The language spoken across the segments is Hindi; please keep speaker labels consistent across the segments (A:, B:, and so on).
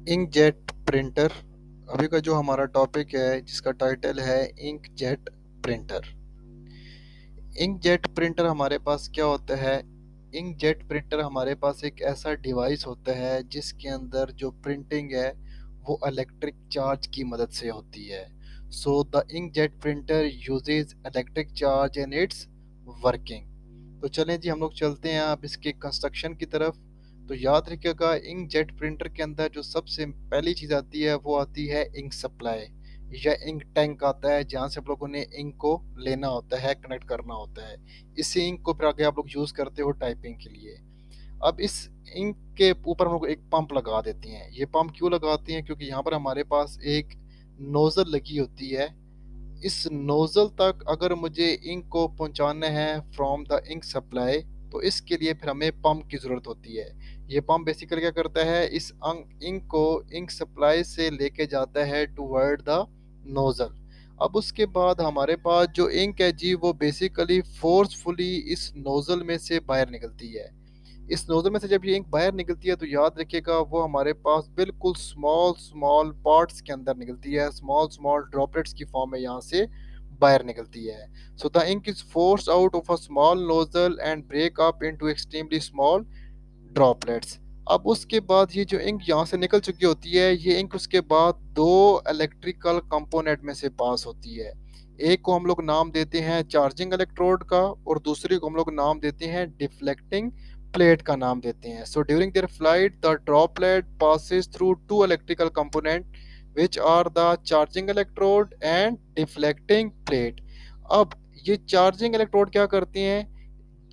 A: Inkjet printer. अभी का जो हमारा टॉपिक है जिसका टाइटल है इंकजेट प्रिंटर। इंकजेट प्रिंटर हमारे पास क्या होता है? इंकजेट प्रिंटर हमारे पास एक ऐसा डिवाइस होता है जिसके अंदर जो प्रिंटिंग है वो इलेक्ट्रिक चार्ज की मदद से होती है। So the inkjet printer uses electric charge and it's working. तो चलें जी, हम लोग चलते हैं अब इसके कंस्ट्रक्शन की तरफ। तो याद रखिएगा, इंकजेट प्रिंटर के अंदर जो सबसे पहली चीज़ आती है वो आती है इंक सप्लाई या इंक टैंक आता है, जहाँ से आप लोगों ने इंक को लेना होता है, कनेक्ट करना होता है। इसी इंक को फिर आगे आप लोग यूज़ करते हो टाइपिंग के लिए। अब इस इंक के ऊपर हम लोग एक पंप लगा देते हैं। ये पंप क्यों लगाते हैं? क्योंकि यहाँ पर हमारे पास एक नोजल लगी होती है। इस नोजल तक अगर मुझे इंक को पहुंचाना है फ्रॉम द इंक सप्लाई, तो इसके लिए फिर हमें पंप की ज़रूरत होती है। ये पंप बेसिकली क्या करता है, इस इंक को इंक सप्लाई से लेके जाता है टूवर्ड द नोजल। अब उसके बाद हमारे पास जो इंक है जी, वो बेसिकली फोर्सफुली इस नोजल में से बाहर निकलती है। इस नोजल में से जब ये इंक बाहर निकलती है तो याद रखिएगा वो हमारे पास बिल्कुल स्मॉल स्मॉल पार्ट्स के अंदर निकलती है, स्मॉल स्मॉल ड्रॉपलेट्स की फॉर्म में यहाँ से बाहर निकलती है। So the ink is force out of a small nozzle and break up into extremely small droplets. अब उसके बाद ये जो इंक यहाँ से निकल चुकी होती है, ये इंक उसके बाद दो इलेक्ट्रिकल कंपोनेंट में से पास होती है। एक को हम लोग नाम देते हैं चार्जिंग इलेक्ट्रोड का, और दूसरे को हम लोग नाम देते हैं डिफ्लेक्टिंग प्लेट का नाम देते हैं। So during their flight the droplet passes through two electrical component which are the charging electrode and deflecting plate. अब ये चार्जिंग इलेक्ट्रोड क्या करती हैं?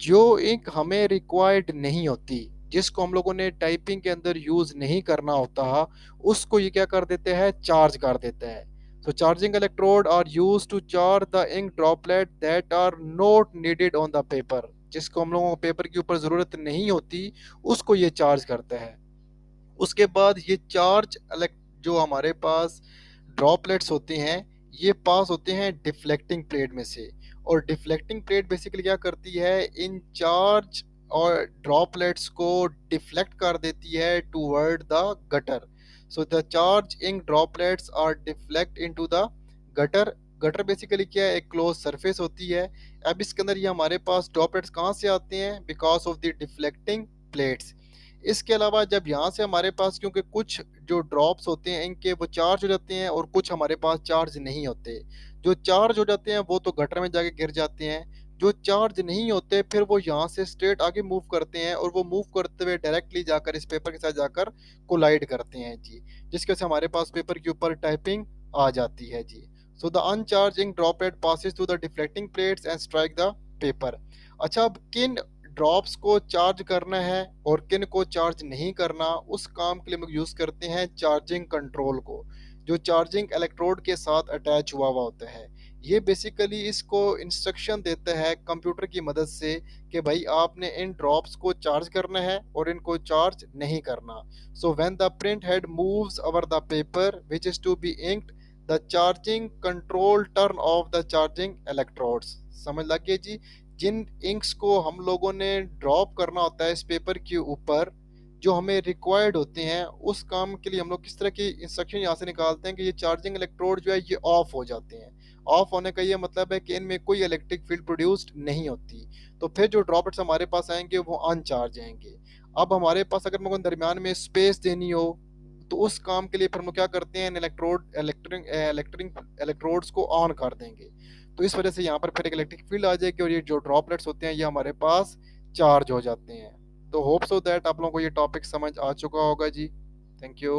A: जो इंक हमें रिक्वायर्ड नहीं होती, जिसको हम लोगों ने टाइपिंग के अंदर यूज नहीं करना होता, उसको ये क्या कर देते हैं, चार्ज कर देता है। So charging electrode are use to charge the ink droplet that are not needed on the paper. जिसको हम लोगों को पेपर के ऊपर जरूरत नहीं होती, उसको ये चार्ज करता है। उसके बाद ये चार्ज जो हमारे पास ड्रॉपलेट्स होते हैं, ये पास होते हैं डिफ्लेक्टिंग प्लेट में से। और डिफ्लेक्टिंग प्लेट बेसिकली क्या करती है, इन चार्ज और ड्रॉपलेट्स को डिफ्लेक्ट कर देती है toward the gutter. So the charge in droplets are deflect into the gutter. Gutter basically क्या है, एक क्लोज सरफेस होती है। अब इसके अंदर ये हमारे पास ड्रॉपलेट्स कहाँ से आते हैं? Because of the deflecting plates. इसके अलावा जब यहाँ से हमारे पास, क्योंकि कुछ जो ड्रॉप्स होते हैं इनके वो चार्ज हो जाते हैं और कुछ हमारे पास चार्ज नहीं होते। जो चार्ज हो जाते हैं वो तो गटर में जाके गिर जाते हैं। जो चार्ज नहीं होते फिर वो यहाँ से स्ट्रेट आगे मूव करते हैं, और वो मूव करते हुए डायरेक्टली जाकर इस पेपर के साथ जाकर कोलाइड करते हैं जी। जिसके वजह से हमारे पास पेपर के ऊपर टाइपिंग आ जाती है जी। So the uncharging droplet passes through the deflecting plates and strike the paper. अच्छा, अब किन ड्रॉप्स को चार्ज करना है और किन को चार्ज नहीं करना, उस काम के लिए हम लोग यूज करते हैं चार्जिंग कंट्रोल को, जो चार्जिंग इलेक्ट्रोड के साथ अटैच हुआ हुआ होता है। ये बेसिकली इसको इंस्ट्रक्शन देता है कंप्यूटर की मदद से कि भाई आपने इन ड्रॉप्स को चार्ज करना है और इनको चार्ज नहीं करना। So when the print head moves over the paper which is to be inked, the charging control turn off the charging electrodes. समझ लगे जी? जिन इंक्स को हम लोगों ने ड्रॉप करना होता है इस पेपर के ऊपर, जो हमें रिक्वायर्ड होते हैं, उस काम के लिए हम लोग किस तरह की इंस्ट्रक्शन यहाँ से निकालते हैं कि ये चार्जिंग इलेक्ट्रोड जो है ये ऑफ हो जाते हैं। ऑफ होने का ये मतलब है कि इनमें कोई इलेक्ट्रिक फील्ड प्रोड्यूस्ड नहीं होती। तो फिर जो ड्रॉपलेट्स हमारे पास आएंगे वो अनचार्ज आएंगे। अब हमारे पास अगर मेरे को दरमियान में स्पेस देनी हो, तो उस काम के लिए फिर हम क्या करते हैं, इलेक्ट्रोड्स को ऑन कर देंगे। तो इस वजह से यहाँ पर फिर एक इलेक्ट्रिक फील्ड आ जाएगी और ये जो ड्रॉपलेट्स होते हैं ये हमारे पास चार्ज हो जाते हैं। तो होप सो दैट आप लोगों को ये टॉपिक समझ आ चुका होगा जी। Thank you.